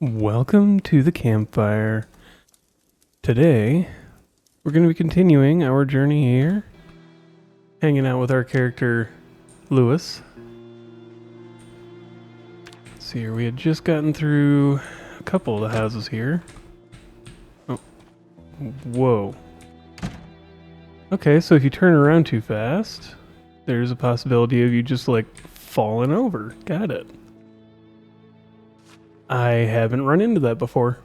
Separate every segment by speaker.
Speaker 1: Welcome to the campfire. Today, we're going to be continuing our journey here, hanging out with our character, Lewis. Let's see here, we had just gotten through a couple of the houses here. Oh, whoa. Okay, so if you turn around too fast, there's a possibility of you just, falling over. Got it. I haven't run into that before.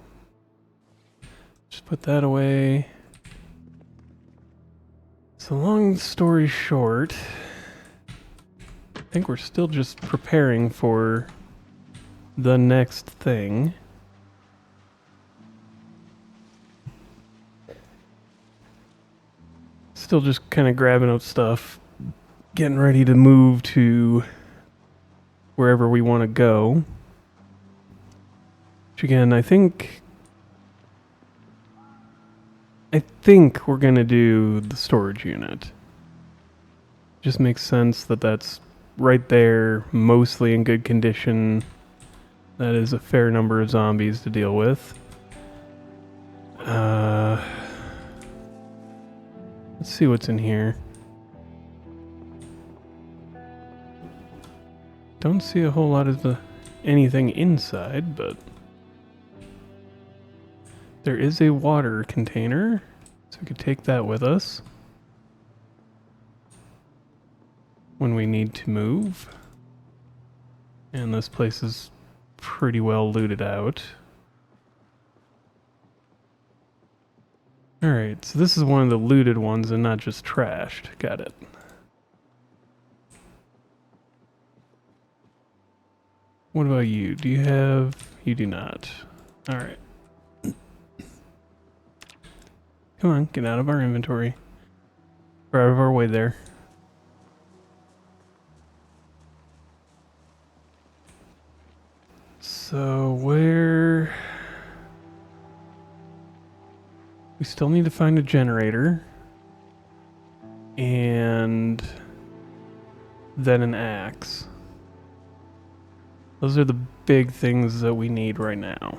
Speaker 1: Just put that away. So long story short, I think we're still just preparing for the next thing. Still just kind of grabbing up stuff, getting ready to move to wherever we want to go. Which again, I think we're gonna do the storage unit. Just makes sense that that's right there, mostly in good condition. That is a fair number of zombies to deal with. Let's see what's in here. Don't see a whole lot of anything inside, but there is a water container, so we could take that with us when we need to move. And this place is pretty well looted out. Alright, so this is one of the looted ones and not just trashed. Got it. What about you? Do you have... You do not. Alright. Come on, get out of our inventory. We're out of our way there. So where... We still need to find a generator. And then an axe. Those are the big things that we need right now.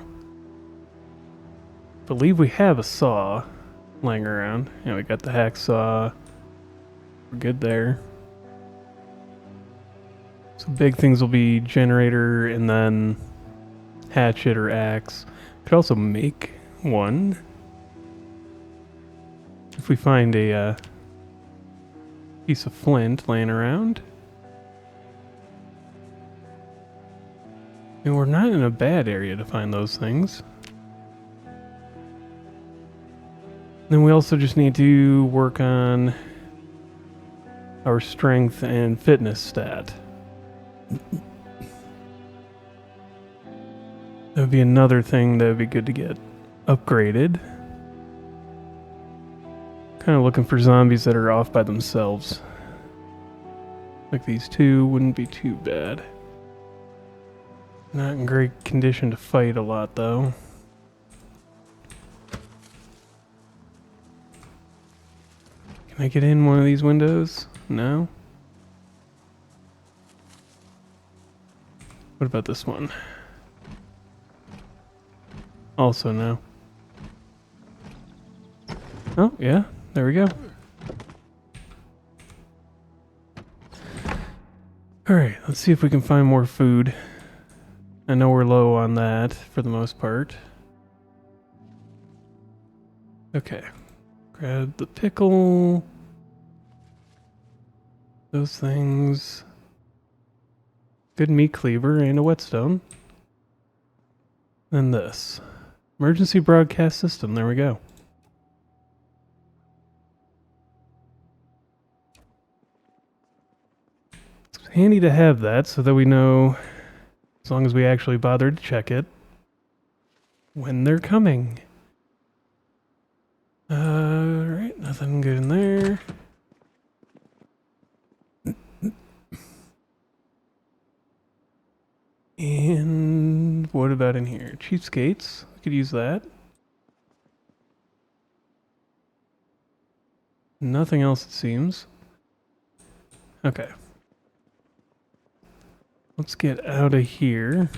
Speaker 1: Believe we have a saw laying around. Yeah, we got the hacksaw. We're good there. So big things will be generator and then hatchet or axe. Could also make one if we find a piece of flint laying around. And we're not in a bad area to find those things. Then we also just need to work on our strength and fitness stat. That would be another thing that would be good to get upgraded. Kind of looking for zombies that are off by themselves. Like these two wouldn't be too bad. Not in great condition to fight a lot though. Can I get in one of these windows? No? What about this one? Also no. Oh, yeah. There we go. Alright, let's see if we can find more food. I know we're low on that for the most part. Okay. Grab the pickle. Those things. Good meat cleaver and a whetstone. Then this. Emergency broadcast system. There we go. It's handy to have that so that we know, as long as we actually bother to check it, when they're coming. Alright, nothing good in there. And what about in here? Cheapskates. We could use that. Nothing else, it seems. Okay. Let's get out of here.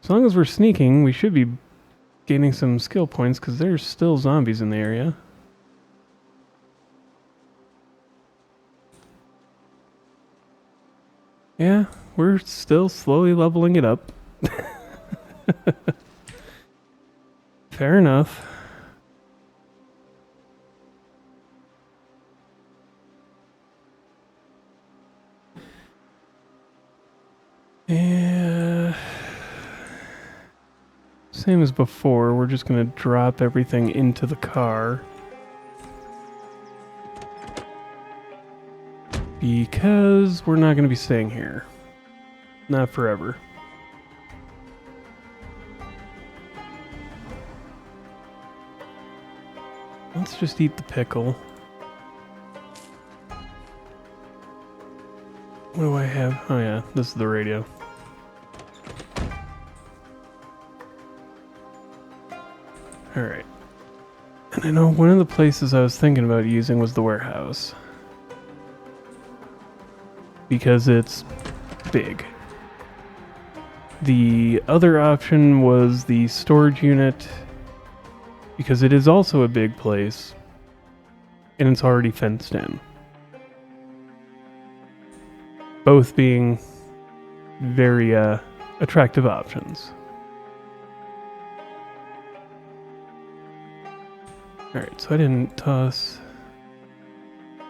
Speaker 1: As long as we're sneaking, we should be gaining some skill points because there's still zombies in the area. Yeah, we're still slowly leveling it up. Fair enough. Yeah. Same as before, we're just gonna drop everything into the car. Because we're not gonna be staying here. Not forever. Let's just eat the pickle. What do I have? Oh yeah, this is the radio. Alright. And I know one of the places I was thinking about using was the warehouse. Because it's big. The other option was the storage unit, because it is also a big place, and it's already fenced in. Both being very attractive options. Alright, so I didn't toss...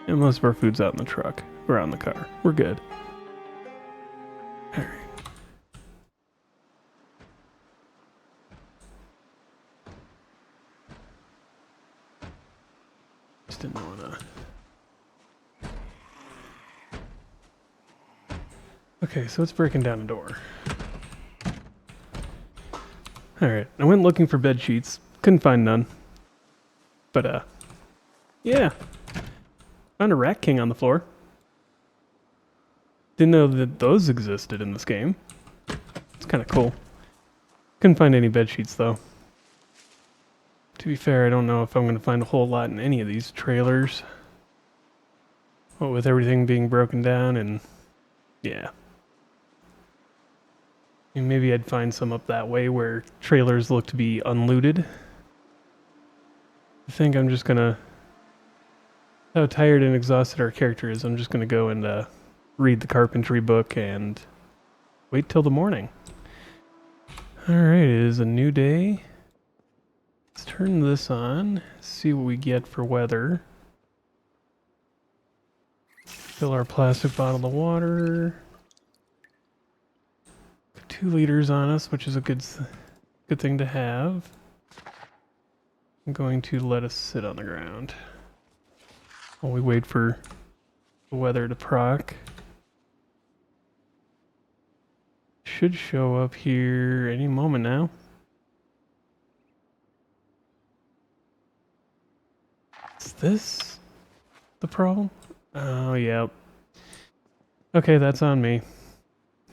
Speaker 1: And most of our food's out in the truck, or on the car. We're good. Alright. Just didn't wanna... Okay, so it's breaking down a door. Alright, I went looking for bed sheets. Couldn't find none. But, yeah. Found a Rat King on the floor. Didn't know that those existed in this game. It's kind of cool. Couldn't find any bed sheets though. To be fair, I don't know if I'm going to find a whole lot in any of these trailers. What with everything being broken down and... yeah. And maybe I'd find some up that way where trailers look to be unlooted. I think I'm just gonna... how tired and exhausted our character is, I'm just gonna go and read the carpentry book and wait till the morning. Alright, it is a new day. Let's turn this on, see what we get for weather. Fill our plastic bottle of water. 2 liters on us, which is a good thing to have. I'm going to let us sit on the ground while we wait for the weather to proc. Should show up here any moment now. Is this the problem? Oh, yeah. Okay, that's on me.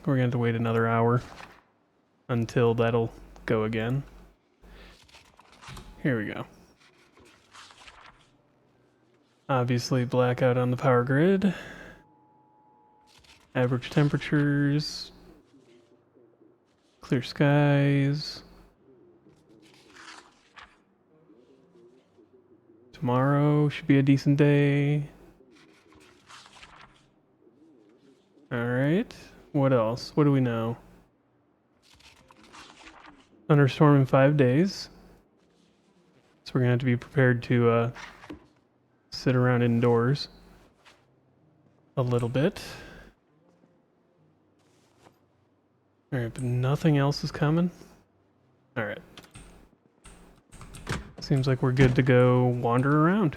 Speaker 1: We're going to have to wait another hour until that'll go again. Here we go. Obviously, blackout on the power grid. Average temperatures. Clear skies. Tomorrow should be a decent day. Alright. What else? What do we know? Thunderstorm in 5 days. So we're going to have to be prepared to sit around indoors a little bit. Alright, but nothing else is coming? Alright. Seems like we're good to go wander around.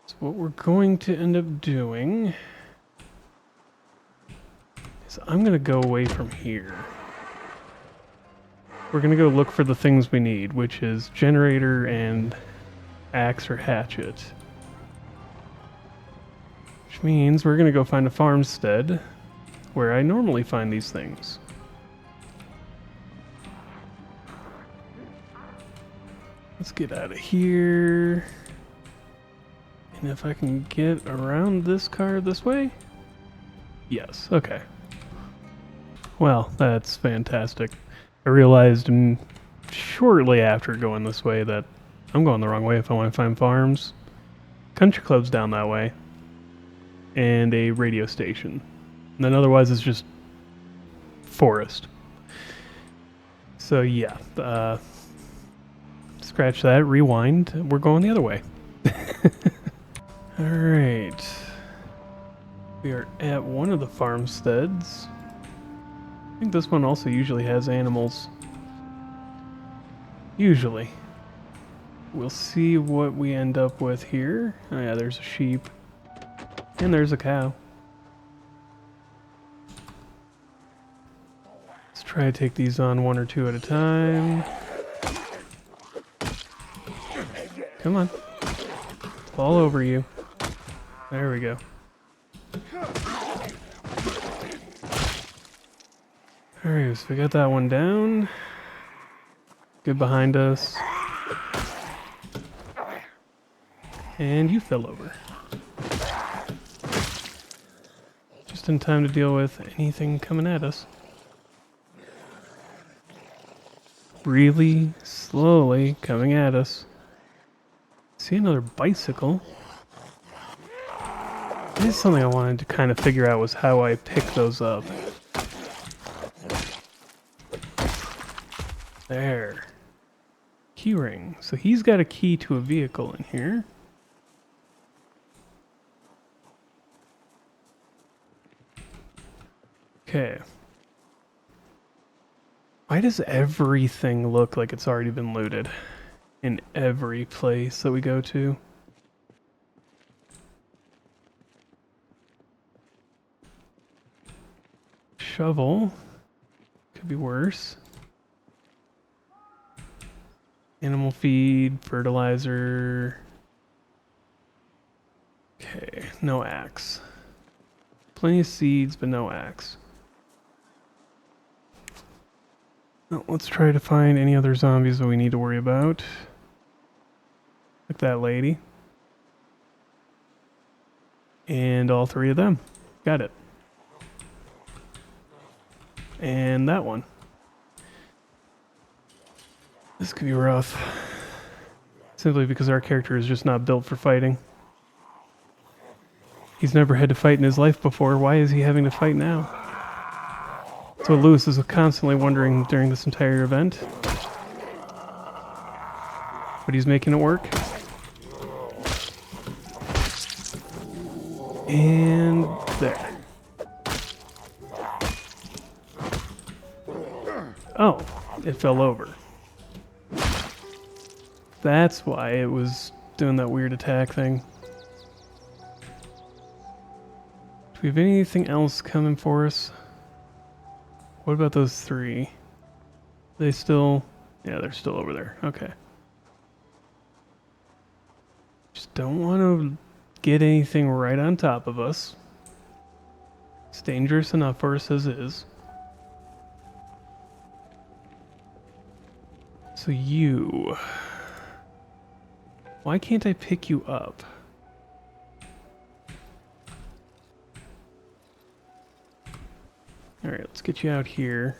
Speaker 1: So what we're going to end up doing is I'm going to go away from here. We're going to go look for the things we need, which is generator and axe or hatchet. Which means we're going to go find a farmstead where I normally find these things. Let's get out of here. And if I can get around this car this way? Yes, okay. Well, that's fantastic. I realized shortly after going this way that I'm going the wrong way if I want to find farms. Country club's down that way. And a radio station. And then otherwise it's just forest. So yeah, scratch that, rewind, we're going the other way. Alright. We are at one of the farmsteads. I think this one also usually has animals. Usually. We'll see what we end up with here. Oh yeah, there's a sheep. And there's a cow. Let's try to take these on one or two at a time. Come on. Fall over you. There we go. Alright, so we got that one down. Good behind us. And you fell over. Just in time to deal with anything coming at us. Really slowly coming at us. See another bicycle. This is something I wanted to kind of figure out was how I pick those up. There. Key ring. So he's got a key to a vehicle in here. Okay. Why does everything look like it's already been looted? In every place that we go to? Shovel. Could be worse. Animal feed, fertilizer. Okay, no axe. Plenty of seeds, but no axe. Oh, let's try to find any other zombies that we need to worry about. Like that lady. And all three of them. Got it. And that one. This could be rough. Simply because our character is just not built for fighting. He's never had to fight in his life before. Why is he having to fight now? So Lewis is constantly wondering during this entire event. But he's making it work. And there. Oh, it fell over. That's why it was doing that weird attack thing. Do we have anything else coming for us? What about those three? They still... Yeah, they're still over there. Okay. Just don't want to get anything right on top of us. It's dangerous enough for us as is. So you... Why can't I pick you up? Alright, let's get you out here.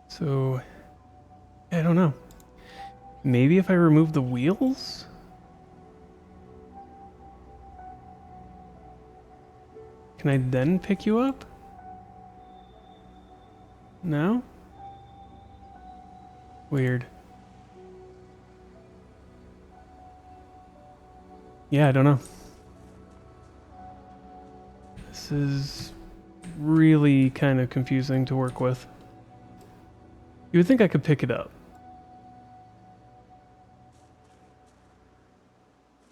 Speaker 1: So, I don't know. Maybe if I remove the wheels? Can I then pick you up? No? Weird. Yeah, I don't know. This is really kind of confusing to work with. You would think I could pick it up.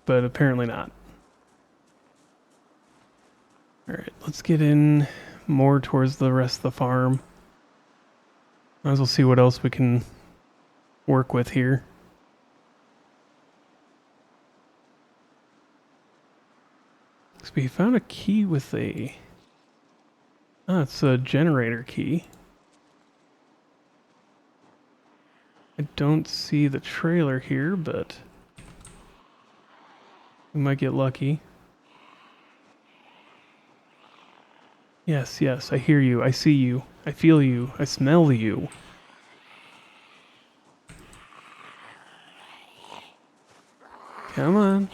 Speaker 1: But apparently not. Alright, let's get in more towards the rest of the farm. Might as well see what else we can work with here. So we found a key with a... Oh, it's a generator key. I don't see the trailer here, but we might get lucky. Yes, yes, I hear you, I see you, I feel you, I smell you. Come on.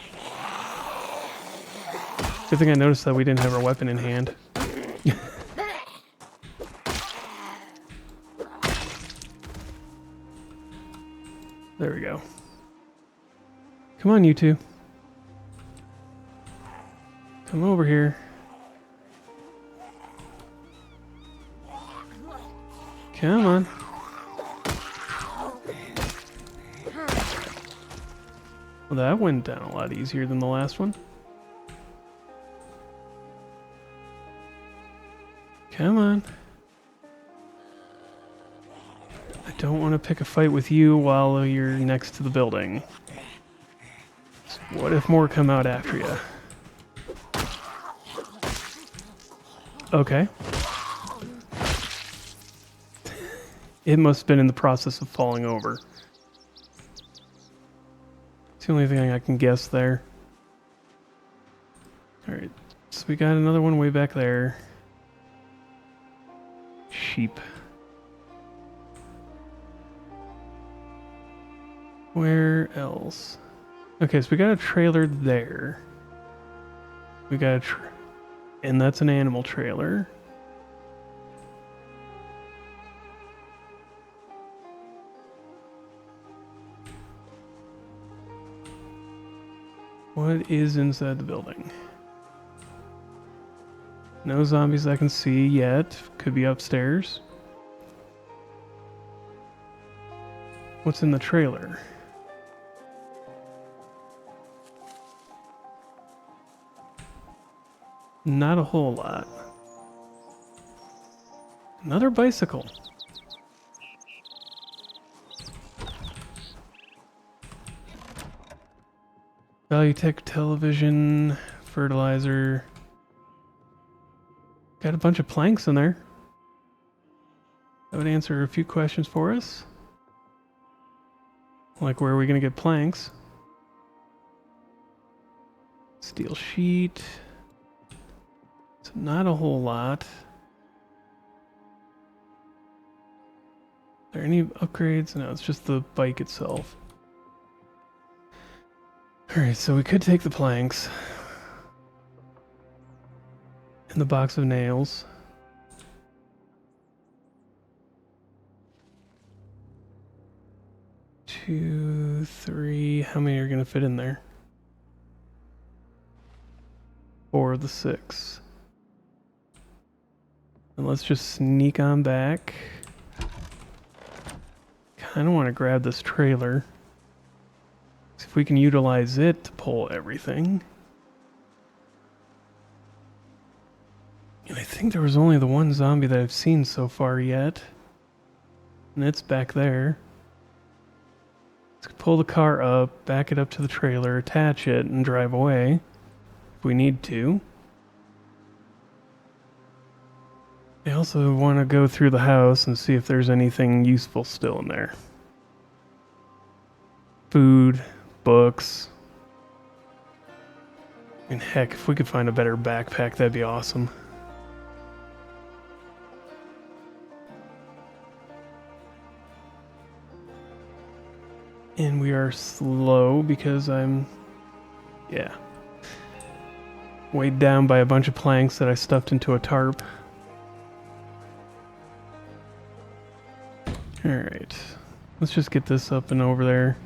Speaker 1: Good thing I noticed that we didn't have our weapon in hand. There we go. Come on, you two. Come over here. Come on. Well, that went down a lot easier than the last one. Come on. I don't want to pick a fight with you while you're next to the building. So what if more come out after you? Okay. It must have been in the process of falling over. It's the only thing I can guess there. Alright, so we got another one way back there. Sheep. Where else? Okay, so we got a trailer there. We got a and that's an animal trailer. What is inside the building? No zombies I can see yet. Could be upstairs. What's in the trailer? Not a whole lot. Another bicycle. Valuetech television, fertilizer. Got a bunch of planks in there. That would answer a few questions for us. Like, where are we going to get planks? Steel sheet. So not a whole lot. Are there any upgrades? No, it's just the bike itself. Alright, so we could take the planks. And the box of nails. 2, 3. How many are going to fit in there? 4 of the 6. And let's just sneak on back. Kind of want to grab this trailer. See if we can utilize it to pull everything. And I think there was only the one zombie that I've seen so far yet. And it's back there. Let's pull the car up, back it up to the trailer, attach it, and drive away. If we need to. I also want to go through the house and see if there's anything useful still in there. Food, books. And heck, if we could find a better backpack, that'd be awesome. And we are slow because I'm, weighed down by a bunch of planks that I stuffed into a tarp. Alright, let's just get this up and over there.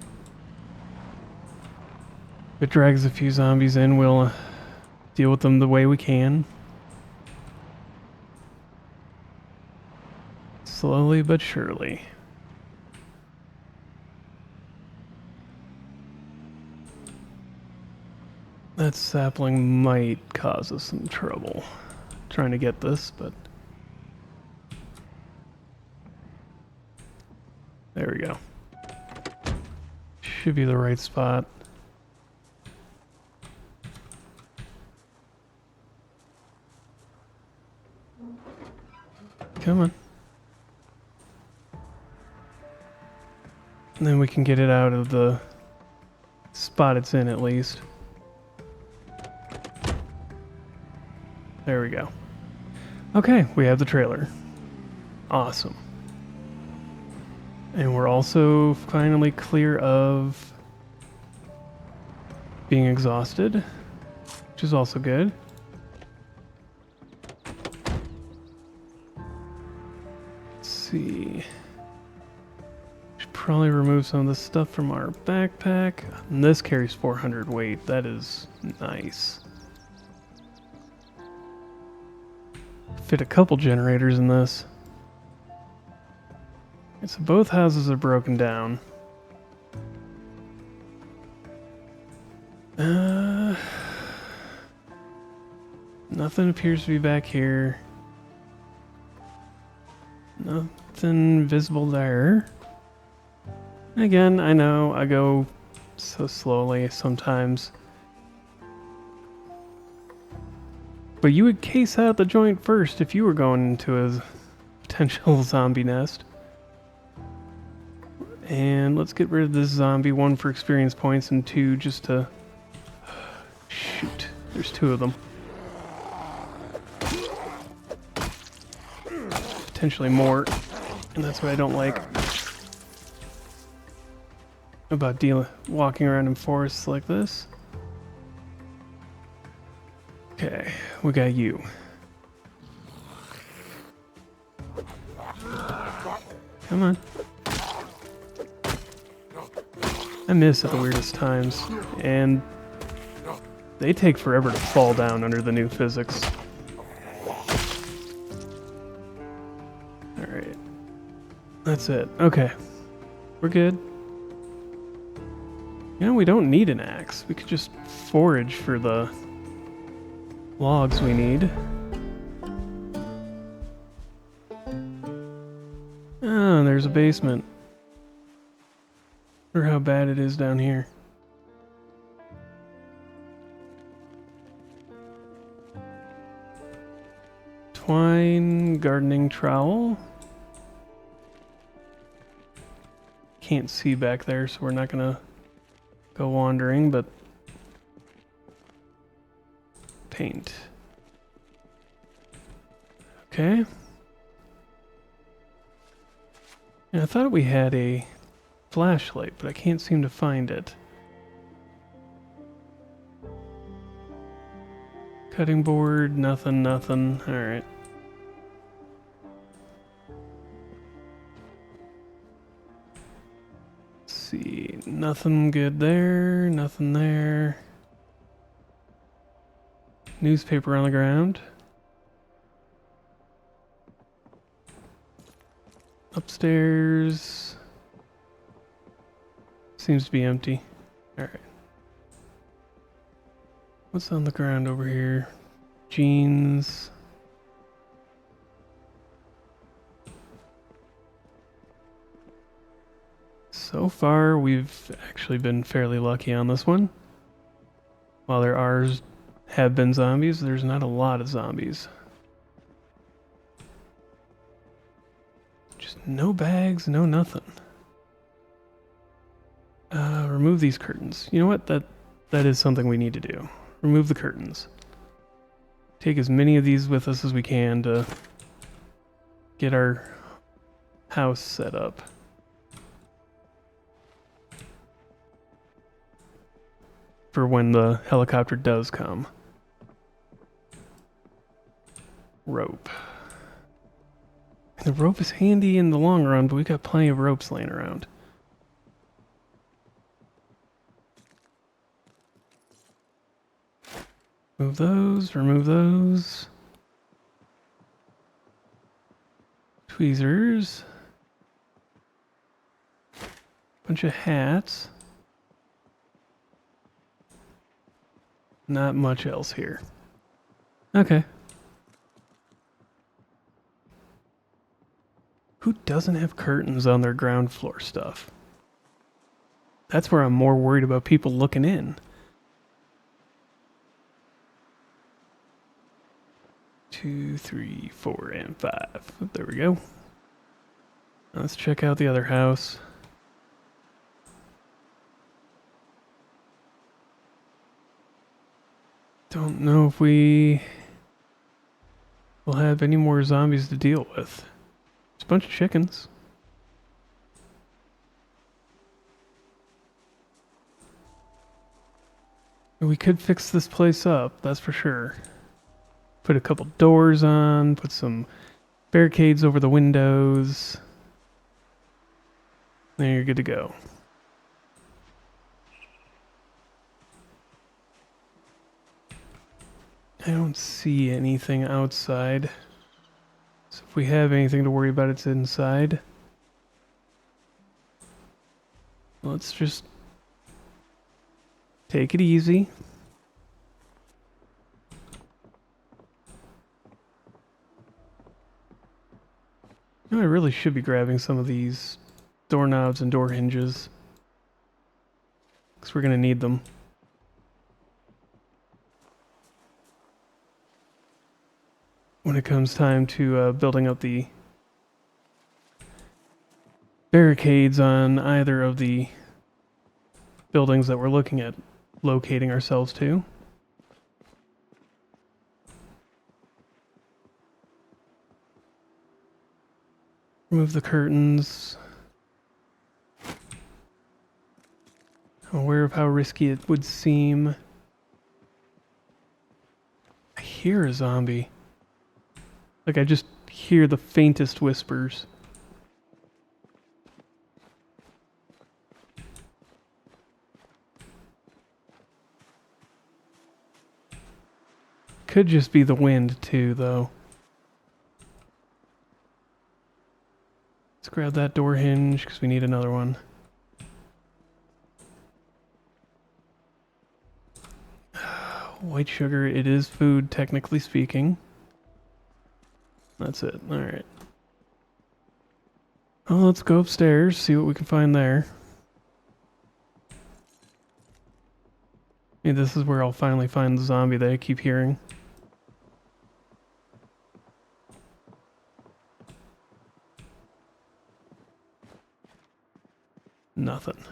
Speaker 1: If it drags a few zombies in, we'll deal with them the way we can. Slowly but surely. That sapling might cause us some trouble trying to get this, but there we go. Should be the right spot. Come on. And then we can get it out of the spot it's in at least. There we go. Okay, we have the trailer. Awesome. And we're also finally clear of being exhausted, which is also good. Let's see. Should probably remove some of the stuff from our backpack. And this carries 400 weight. That is nice. Fit a couple generators in this. So both houses are broken down. Nothing appears to be back here. Nothing visible there. Again, I know I go so slowly sometimes. But you would case out the joint first if you were going into a potential zombie nest. And let's get rid of this zombie. 1 for experience points and 2 just to... Shoot, there's 2 of them. Potentially more, and that's what I don't like about walking around in forests like this. Okay, we got you. Come on. I miss at the weirdest times, and they take forever to fall down under the new physics. Alright. That's it. Okay. We're good. You know, we don't need an axe. We could just forage for the logs we need. Oh, there's a basement. Wonder how bad it is down here. Twine gardening trowel. Can't see back there, so we're not gonna go wandering, but paint. Okay. And I thought we had a flashlight, but I can't seem to find it. Cutting board, nothing. Alright. Let's see. Nothing good there, nothing there. Newspaper on the ground. Upstairs. Seems to be empty. Alright. What's on the ground over here? Jeans. So far, we've actually been fairly lucky on this one. While have been zombies, there's not a lot of zombies. Just no bags, no nothing. Remove these curtains. You know what? That is something we need to do. Remove the curtains. Take as many of these with us as we can to get our house set up. For when the helicopter does come. Rope. The rope is handy in the long run, but we got plenty of ropes laying around. Move those, remove those. Tweezers. Bunch of hats. Not much else here. Okay. Who doesn't have curtains on their ground floor stuff? That's where I'm more worried about people looking in. 2, 3, 4, and 5. There we go. Let's check out the other house. Don't know if we we'll have any more zombies to deal with. There's a bunch of chickens. We could fix this place up, that's for sure. Put a couple doors on, put some barricades over the windows. Then you're good to go. I don't see anything outside. So if we have anything to worry about, it's inside. Let's just take it easy. You know, I really should be grabbing some of these doorknobs and door hinges, because we're going to need them. When it comes time to building up the barricades on either of the buildings that we're looking at locating ourselves to. Remove the curtains. I'm aware of how risky it would seem. I hear a zombie. Like, I just hear the faintest whispers. Could just be the wind, too, though. Let's grab that door hinge, because we need another one. White sugar, it is food, technically speaking. That's it, alright. Well, let's go upstairs, see what we can find there. Maybe this is where I'll finally find the zombie that I keep hearing. Nothing.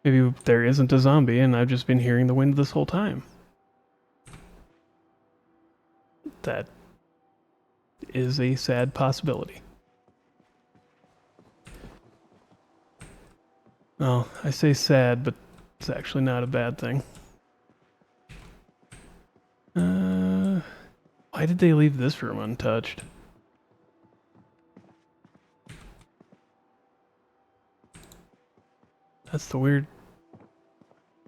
Speaker 1: Maybe there isn't a zombie and I've just been hearing the wind this whole time. That is a sad possibility. Well, I say sad, but it's actually not a bad thing. Why did they leave this room untouched? That's the weird,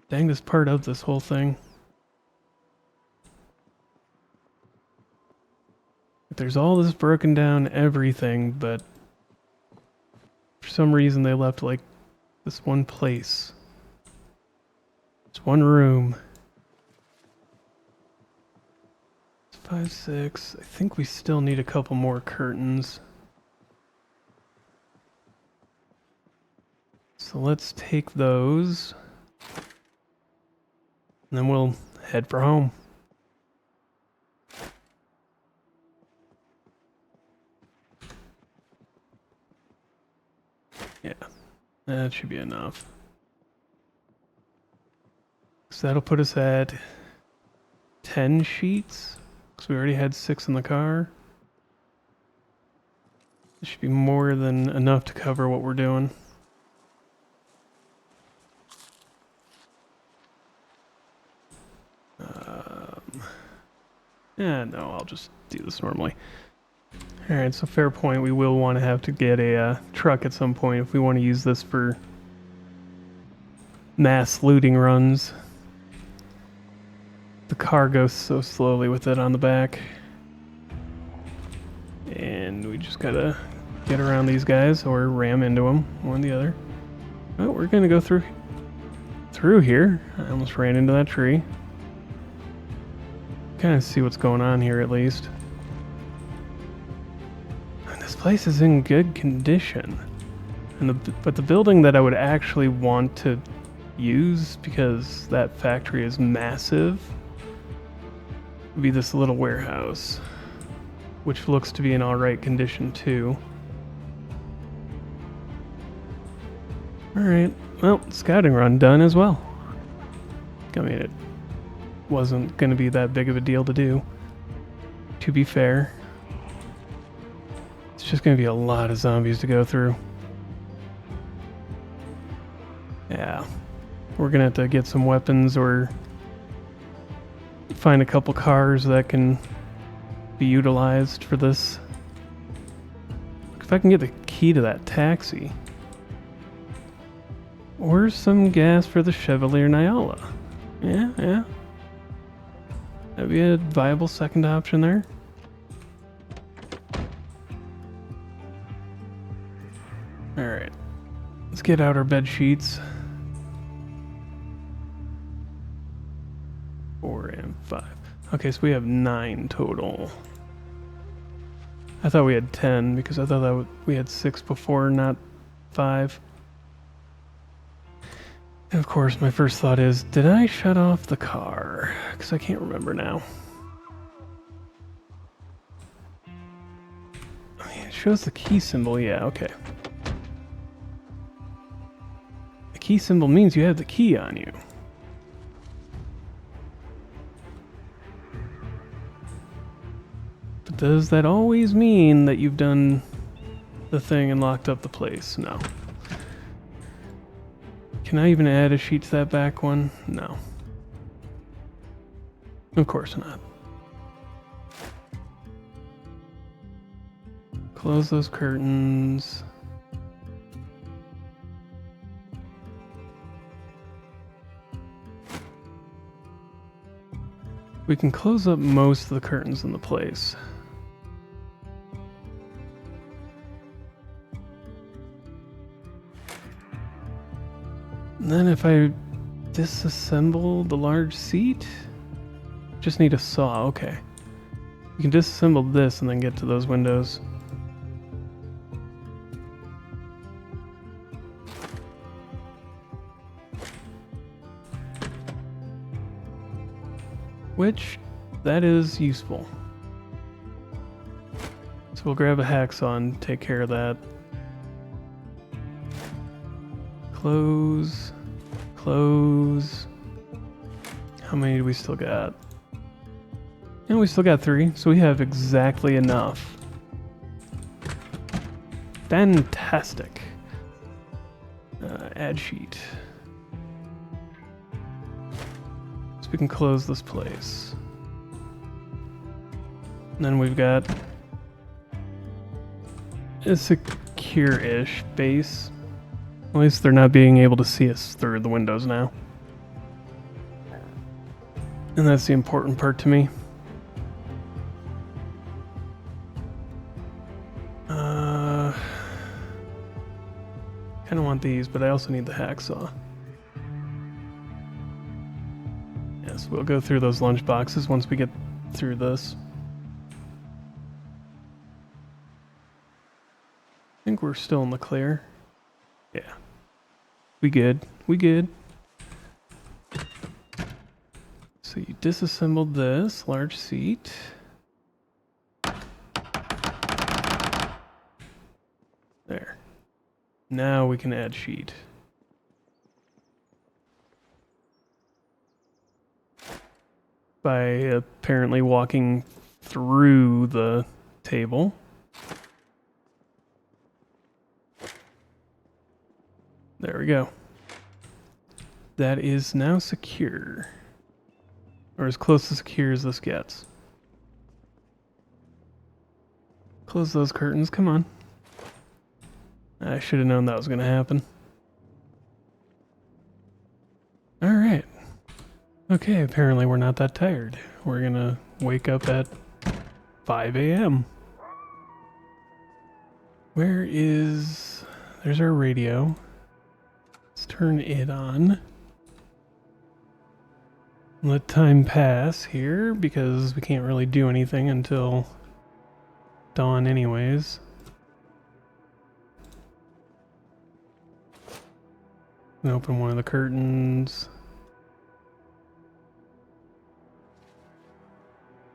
Speaker 1: dangest part of this whole thing. There's all this broken down everything, but for some reason they left like this one place. It's one room. It's 5, 6. I think we still need a couple more curtains. So let's take those. And then we'll head for home. Yeah, that should be enough. So that'll put us at 10 sheets, because we already had 6 in the car. It should be more than enough to cover what we're doing. Yeah, no, I'll just do this normally. Alright, so fair point. We will want to have to get a truck at some point if we want to use this for mass looting runs. The car goes so slowly with it on the back. And we just gotta get around these guys or ram into them, one or the other. Oh, we're gonna go through here. I almost ran into that tree. Kind of see what's going on here at least. And this place is in good condition. But the building that I would actually want to use, because that factory is massive, would be this little warehouse, which looks to be in alright condition too. Alright, well, scouting run done as well. I mean, it wasn't going to be that big of a deal to do. To be fair. It's just going to be a lot of zombies to go through. Yeah. We're going to have to get some weapons or find a couple cars that can be utilized for this. If I can get the key to that taxi. Or some gas for the Chevalier Nyala. Yeah. That'd be a viable second option there. Alright. Let's get out our bed sheets. 4 and 5. Okay, so we have 9 total. I thought we had 10 because I thought that we had 6 before, not 5. And of course, my first thought is, did I shut off the car? Because I can't remember now. Oh, yeah, it shows the key symbol. Yeah, okay. The key symbol means you have the key on you. But does that always mean that you've done the thing and locked up the place? No. Can I even add a sheet to that back one? No. Of course not. Close those curtains. We can close up most of the curtains in the place. And then if I disassemble the large seat, just need a saw, okay. You can disassemble this and then get to those windows. Which, that is useful. So we'll grab a hacksaw and take care of that. Close. Close. How many do we still got? And we still got 3, so we have exactly enough. Fantastic. Add sheet. So we can close this place. And then we've got a secure-ish base. At least they're not being able to see us through the windows now. And that's the important part to me. Kind of want these, but I also need the hacksaw. Yes, we'll go through those lunch boxes once we get through this. I think we're still in the clear. Yeah. We good. We good. So you disassembled this large seat. There. Now we can add sheet. By apparently walking through the table. There we go. That is now secure. Or as close to secure as this gets. Close those curtains, come on. I should have known that was going to happen. Alright. Okay, apparently we're not that tired. We're going to wake up at 5 a.m. Where is... There's our radio. Let's turn it on. Let time pass here, because we can't really do anything until dawn anyways. Open one of the curtains.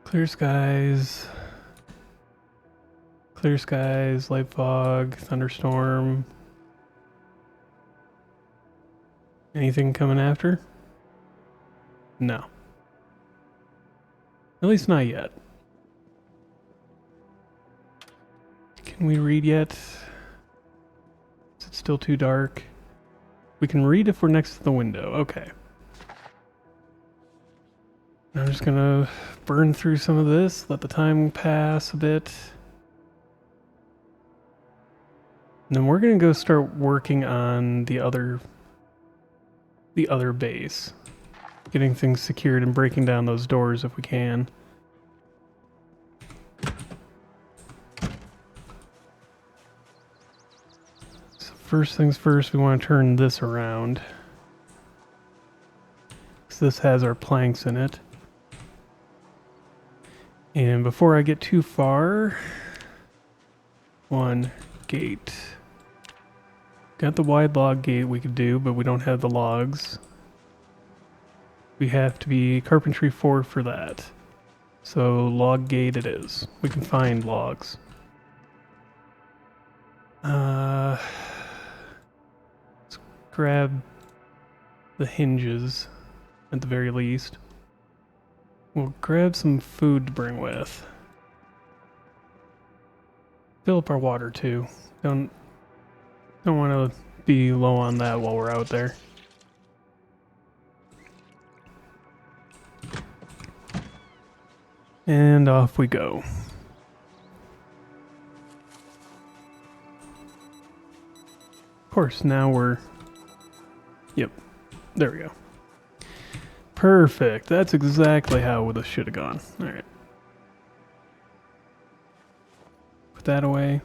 Speaker 1: Clear skies. Clear skies, light fog, thunderstorm. Anything coming after? No. At least not yet. Can we read yet? Is it still too dark? We can read if we're next to the window. Okay. I'm just gonna burn through some of this, let the time pass a bit. And then we're gonna go start working on the other base. Getting things secured and breaking down those doors if we can. So first things first, we want to turn this around. Because this has our planks in it. And before I get too far, one gate. Got the wide log gate we could do, but we don't have the logs. We have to be carpentry 4 for that. So log gate it is. We can find logs. Let's grab the hinges at the very least. We'll grab some food to bring with. Fill up our water too. Don't want to be low on that while we're out there. And off we go. Of course, now we're... Yep, there we go. Perfect. That's exactly how this should have gone. Alright. Put that away.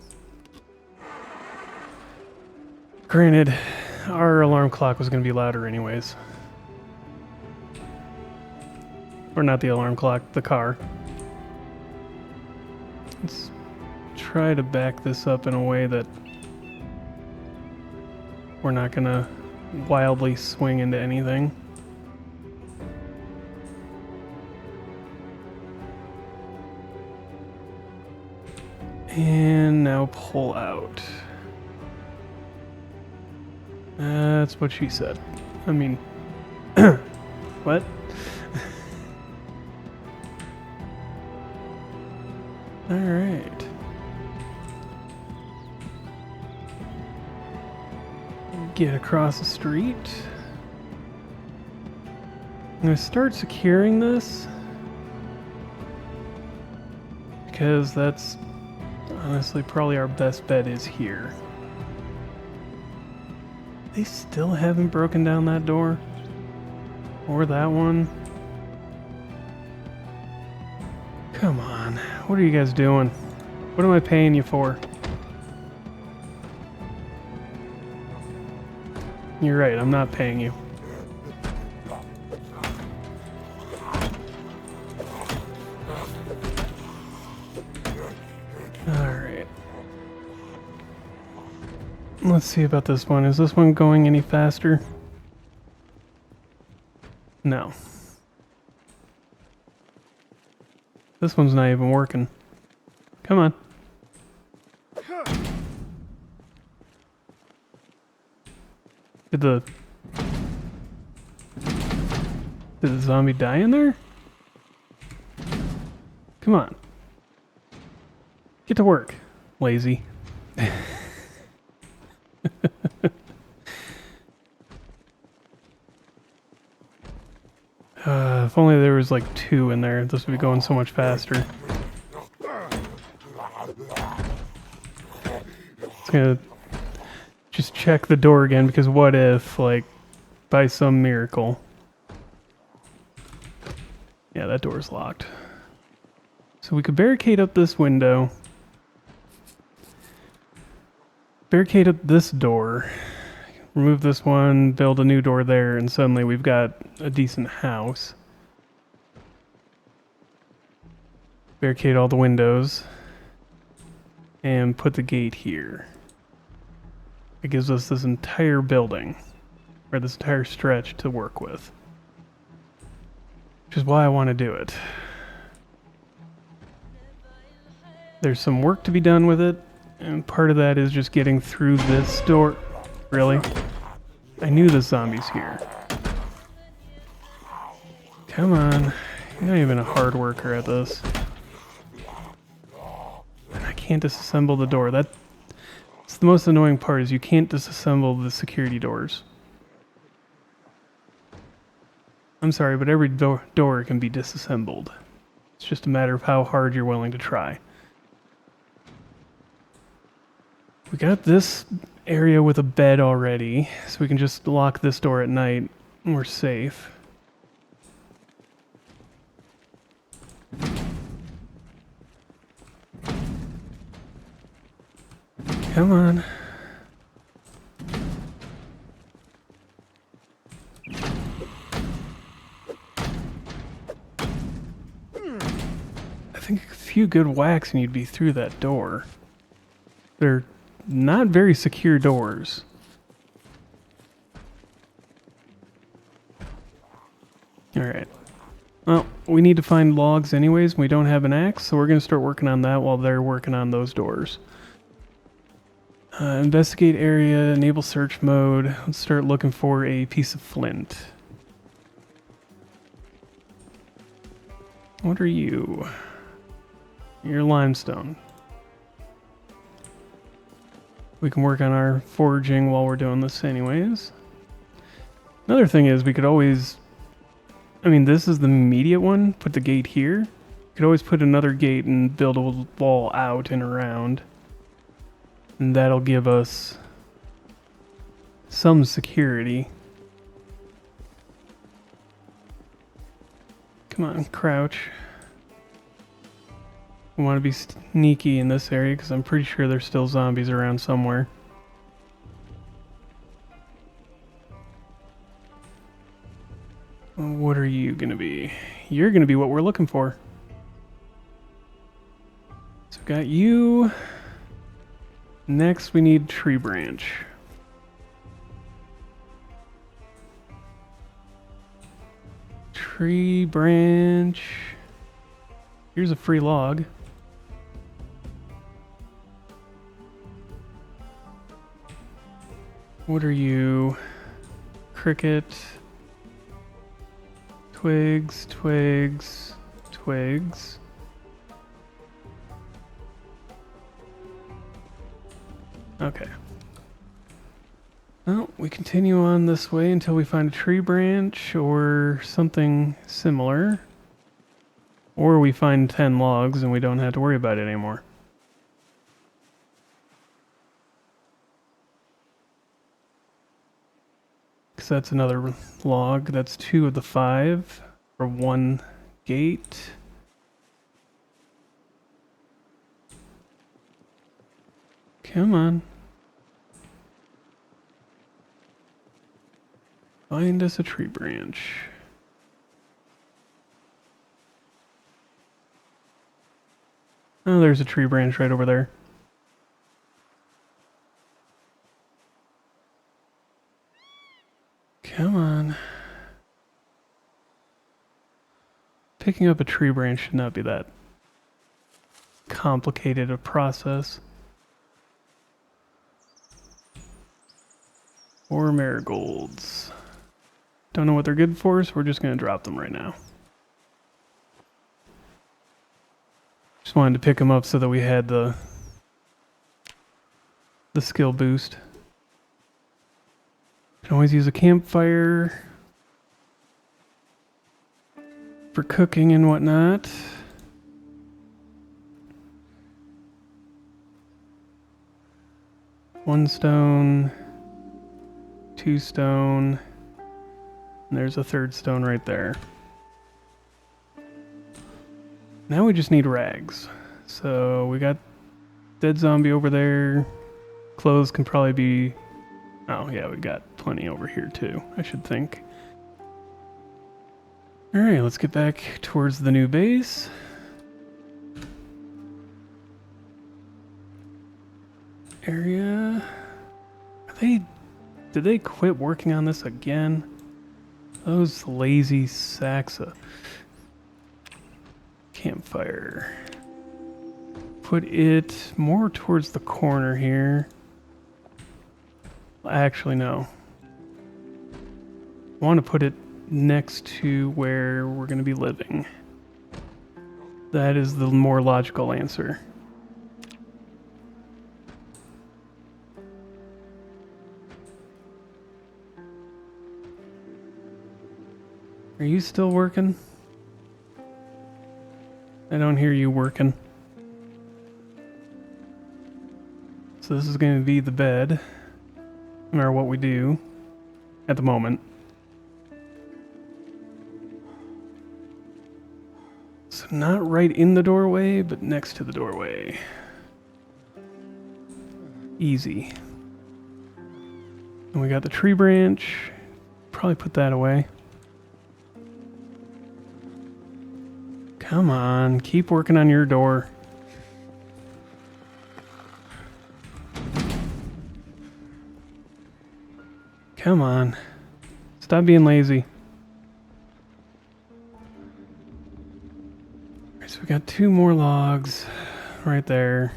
Speaker 1: Granted, our alarm clock was going to be louder anyways. Or not the alarm clock, the car. Let's try to back this up in a way that we're not going to wildly swing into anything. And now pull out. That's what she said. I mean, what? All right. Get across the street. I'm gonna start securing this because that's honestly probably our best bet is here. They still haven't broken down that door or that one. Come on, what are you guys doing? What am I paying you for? You're right, I'm not paying you. Alright. Let's see about this one. Is this one going any faster? No. This one's not even working. Come on. Did the zombie die in there? Come on. Get to work, lazy. If only there was like 2 in there, this would be going so much faster. It's gonna just check the door again, because what if, like, by some miracle... Yeah, that door's locked. So we could barricade up this window. Barricade up this door. Remove this one, build a new door there, and suddenly we've got a decent house. Barricade all the windows. And put the gate here. It gives us this entire building, or this entire stretch to work with. Which is why I want to do it. There's some work to be done with it, and part of that is just getting through this door. Really? I knew the zombie's here. Come on. I'm not even a hard worker at this. And I can't disassemble the door. That's the most annoying part, is you can't disassemble the security doors. I'm sorry, but every door can be disassembled. It's just a matter of how hard you're willing to try. We got this area with a bed already, so we can just lock this door at night and we're safe. Come on. I think a few good whacks and you'd be through that door. They're not very secure doors. Alright. Well, we need to find logs anyways, and we don't have an axe, so we're going to start working on that while they're working on those doors. Investigate area, enable search mode. Let's start looking for a piece of flint. What are you? You're limestone. We can work on our foraging while we're doing this anyways. Another thing is we could always... I mean, this is the immediate one. Put the gate here. You could always put another gate and build a wall out and around. And that'll give us some security. Come on, crouch. We want to be sneaky in this area because I'm pretty sure there's still zombies around somewhere. What are you gonna be? You're gonna be what we're looking for. So got you. Next we need tree branch. Tree branch. Here's a free log. What are you? Cricket. Twigs, twigs, twigs. Okay. Well, we continue on this way until we find a tree branch or something similar. Or we find 10 logs and we don't have to worry about it anymore. Because that's another log. That's 2 of the 5 for 1 gate. Come on. Find us a tree branch. Oh, there's a tree branch right over there. Come on. Picking up a tree branch should not be that complicated a process. Or marigolds. Don't know what they're good for, so we're just going to drop them right now. Just wanted to pick them up so that we had the skill boost. Can always use a campfire for cooking and whatnot. One stone, 2 stone, and there's a 3rd stone right there. Now we just need rags. So we got dead zombie over there. Clothes can probably be... Oh yeah, we got plenty over here too, I should think. Alright, let's get back towards the new base. Area... Did they quit working on this again? Those lazy sacks of... Campfire. Put it more towards the corner here. Actually, no. I want to put it next to where we're going to be living. That is the more logical answer. Are you still working? I don't hear you working. So this is going to be the bed, no matter what we do at the moment. So not right in the doorway, but next to the doorway. Easy. And we got the tree branch. Probably put that away. Come on, keep working on your door. Come on. Stop being lazy. Alright, so we got 2 more logs right there.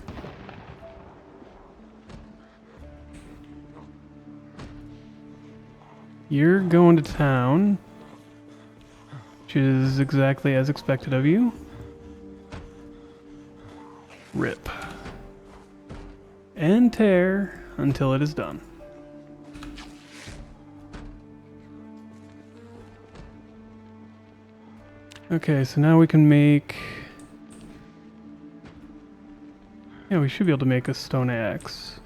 Speaker 1: You're going to town, which is exactly as expected of you. Rip. And tear until it is done. Okay, so now we can make... Yeah, we should be able to make a stone axe.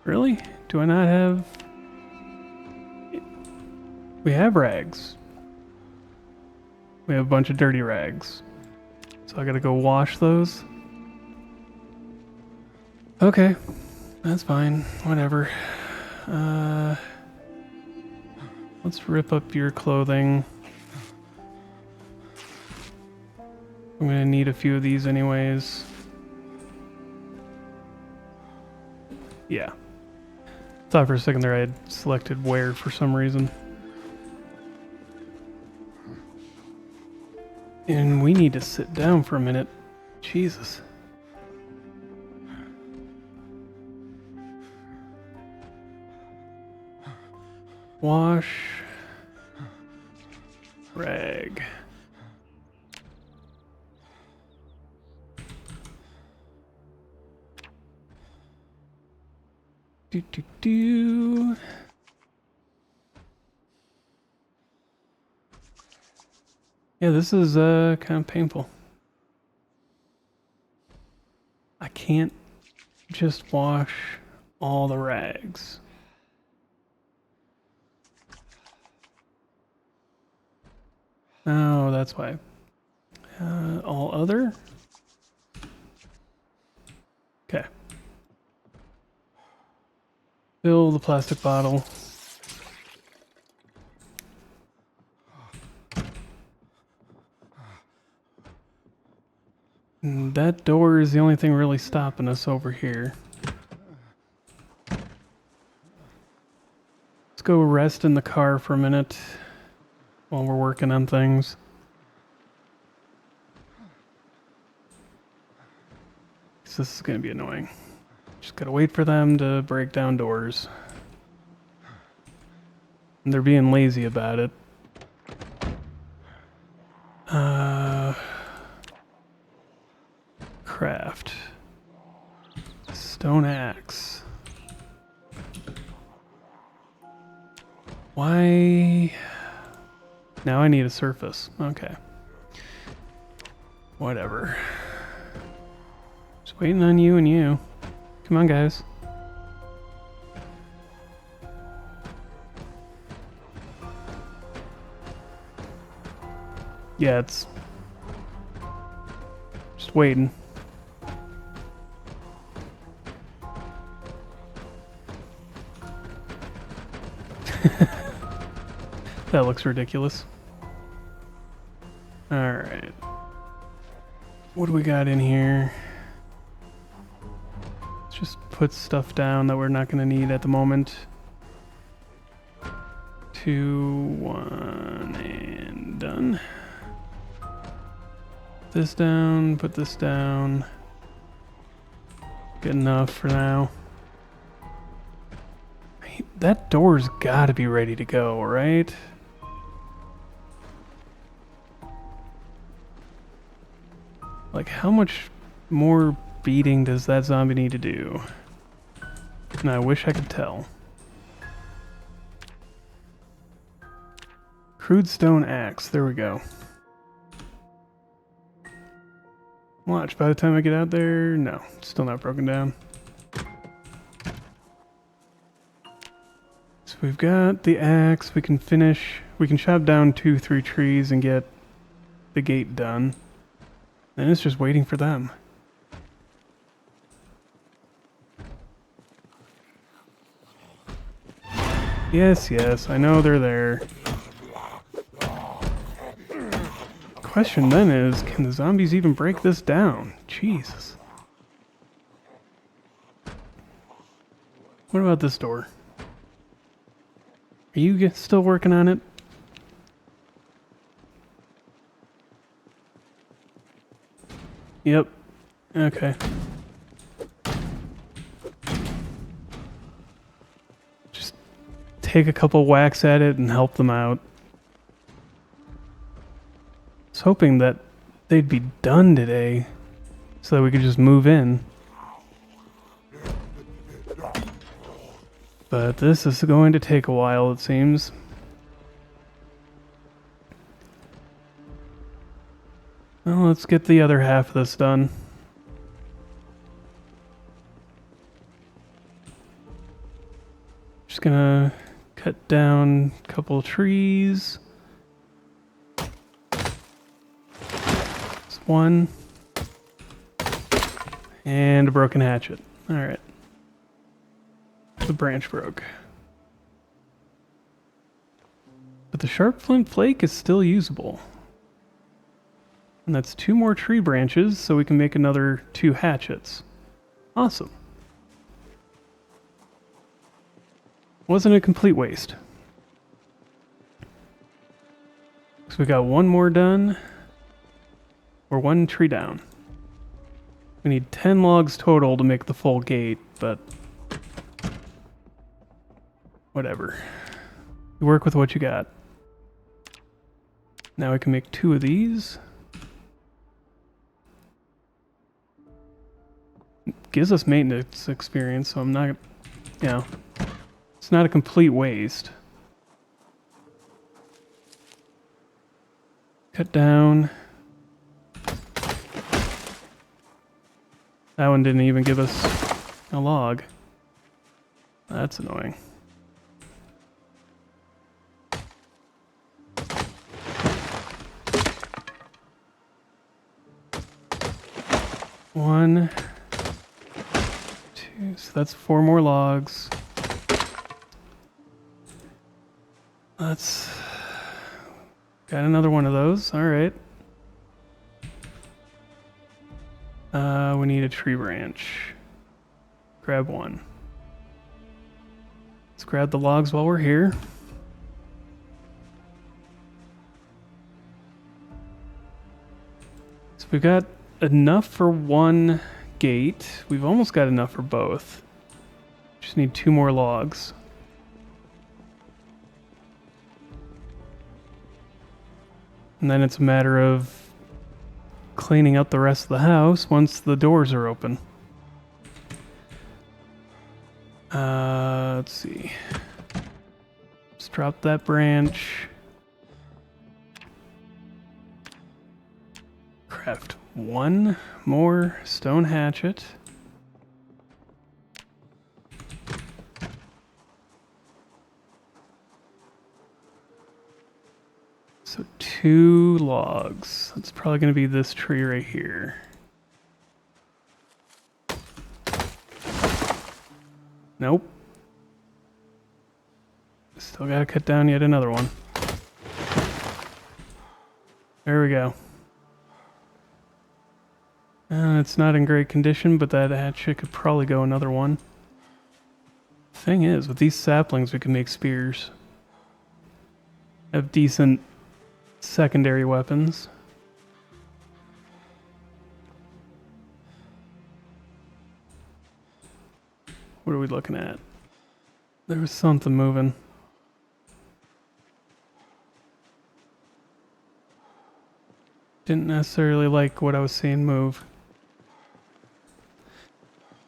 Speaker 1: Really? Do I not have... We have rags. We have a bunch of dirty rags. So I gotta go wash those. Okay, that's fine. Whatever. Let's rip up your clothing. I'm gonna need a few of these anyways. Yeah. Thought for a second there I had selected wear for some reason. And we need to sit down for a minute. Jesus. Wash. Rag. Do. Yeah, this is kind of painful. I can't just wash all the rags. Oh, that's why. All other? Okay. Fill the plastic bottle. And that door is the only thing really stopping us over here. Let's go rest in the car for a minute while we're working on things. This is going to be annoying. Just gotta wait for them to break down doors. And they're being lazy about it. Craft. Stone axe. Why? Now I need a surface. Okay. Whatever. Just waiting on you and you. Come on, guys. Yeah, it's just waiting. That looks ridiculous. Alright. What do we got in here? Let's just put stuff down that we're not going to need at the moment. 2, 1, and done. Put this down, put this down. Good enough for now. that door's gotta be ready to go, right? Like, how much more beating does that zombie need to do? And I wish I could tell. Crude stone axe, there we go. Watch, by the time I get out there, no, still not broken down. So we've got the axe, we can chop down 2-3 trees and get the gate done. Then it's just waiting for them. Yes, yes, I know they're there. Question then is, can the zombies even break this down? Jesus. What about this door? Are you still working on it? Yep. Okay. Just take a couple whacks at it and help them out. I was hoping that they'd be done today so that we could just move in. But this is going to take a while, it seems. Well, let's get the other half of this done. Just gonna cut down a couple trees. It's one. And a broken hatchet. Alright. The branch broke. But the sharp flint flake is still usable. And that's 2 more tree branches, so we can make another 2 hatchets. Awesome. Wasn't a complete waste. So we got 1 more done. We're 1 tree down. We need 10 logs total to make the full gate, but whatever. You work with what you got. Now we can make 2 of these. Gives us maintenance experience, so I'm not, you know, it's not a complete waste. Cut down. That one didn't even give us a log. That's annoying. One, 2, so that's 4 more logs. Let's got another one of those. All right. We need a tree branch. Grab 1. Let's grab the logs while we're here. So we've got enough for 1 gate. We've almost got enough for both. Just need 2 more logs. And then it's a matter of cleaning up the rest of the house once the doors are open. Let's see. Let's drop that branch. Craft 1 more stone hatchet. So 2 logs. That's probably going to be this tree right here. Nope. Still got to cut down yet another one. There we go. It's not in great condition, but that hatchet could probably go another one. Thing is, with these saplings we can make spears. Have decent secondary weapons. What are we looking at? There was something moving. Didn't necessarily like what I was seeing move.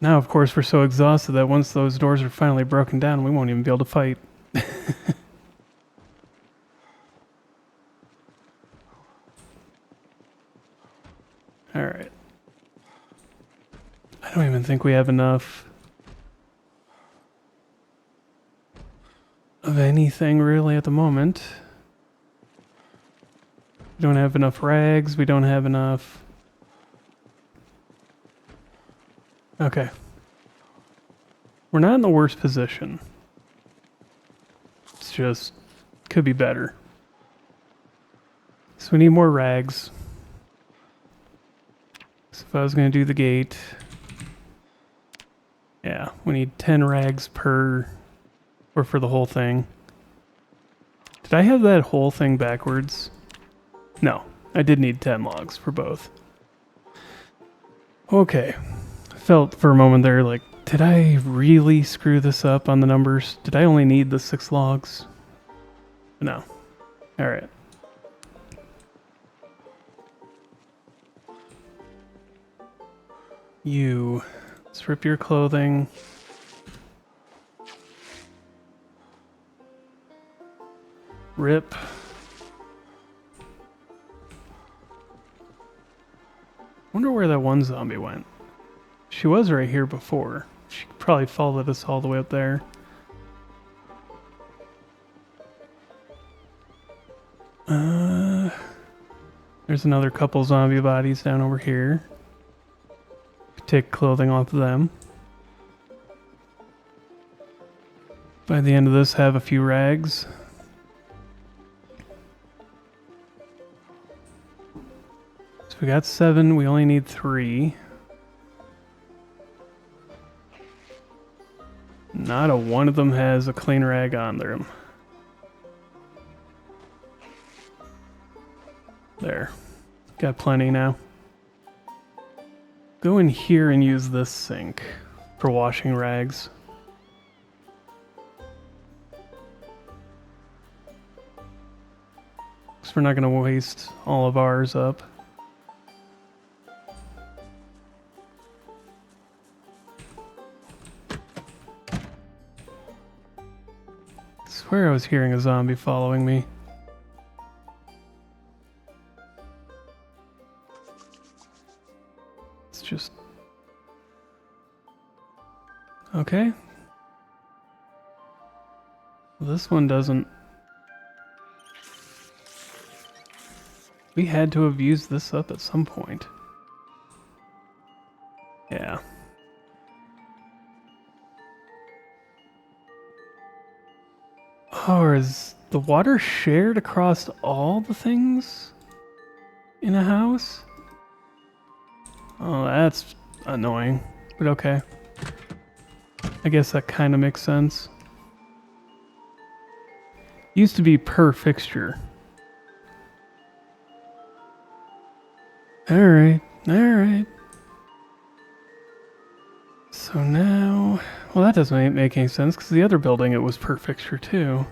Speaker 1: Now, of course, we're so exhausted that once those doors are finally broken down, we won't even be able to fight. Alright. I don't even think we have enough of anything really at the moment. We don't have enough rags, we don't have enough... Okay. We're not in the worst position. It's just... could be better. So we need more rags. So if I was going to do the gate... Yeah, we need 10 rags per... or for the whole thing. Did I have that whole thing backwards? No, I did need 10 logs for both. Okay. I felt for a moment there like, did I really screw this up on the numbers? Did I only need the 6 logs? No. Alright. You strip your clothing. Rip. Wonder where that one zombie went. She was right here before. She probably followed us all the way up there. There's another couple zombie bodies down over here. Take clothing off of them. By the end of this, have a few rags. So we got 7, we only need 3. Not a one of them has a clean rag on them. There. Got plenty now. Go in here and use this sink for washing rags. Because we're not going to waste all of ours up. I swear I was hearing a zombie following me. It's just... Okay. This one doesn't... We had to have used this up at some point. Yeah. Oh, is the water shared across all the things in a house? Oh, that's annoying, but okay. I guess that kind of makes sense. Used to be per fixture. Alright, alright. So now... Well, that doesn't make any sense, because the other building it was per fixture too.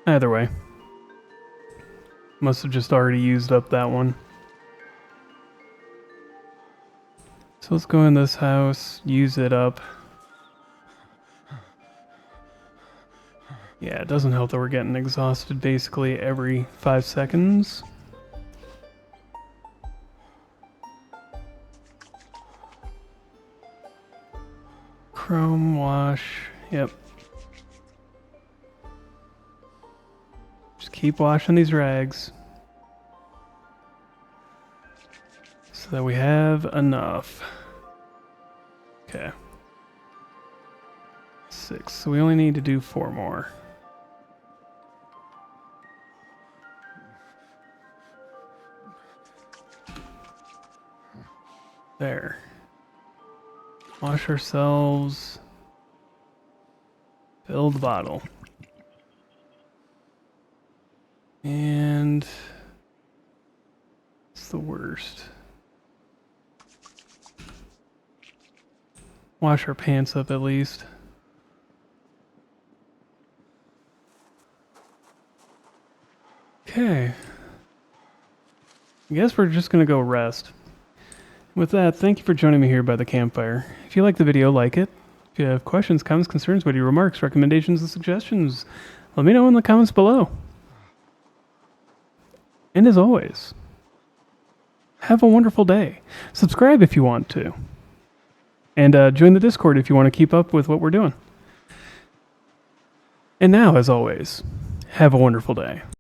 Speaker 1: Either way. Must have just already used up that one. So let's go in this house, use it up. Yeah, it doesn't help that we're getting exhausted basically every 5 seconds. Chrome wash, yep. Just keep washing these rags. So that we have enough. Okay. 6, so we only need to do 4 more. There. Wash ourselves. Fill the bottle. And it's the worst. wash our pants up at least. Okay. I guess we're just gonna go rest. With that, thank you for joining me here by the campfire. If you like the video, like it. If you have questions, comments, concerns, witty remarks, recommendations, and suggestions, let me know in the comments below. And as always, have a wonderful day. Subscribe if you want to. And join the Discord if you want to keep up with what we're doing. And now, as always, have a wonderful day.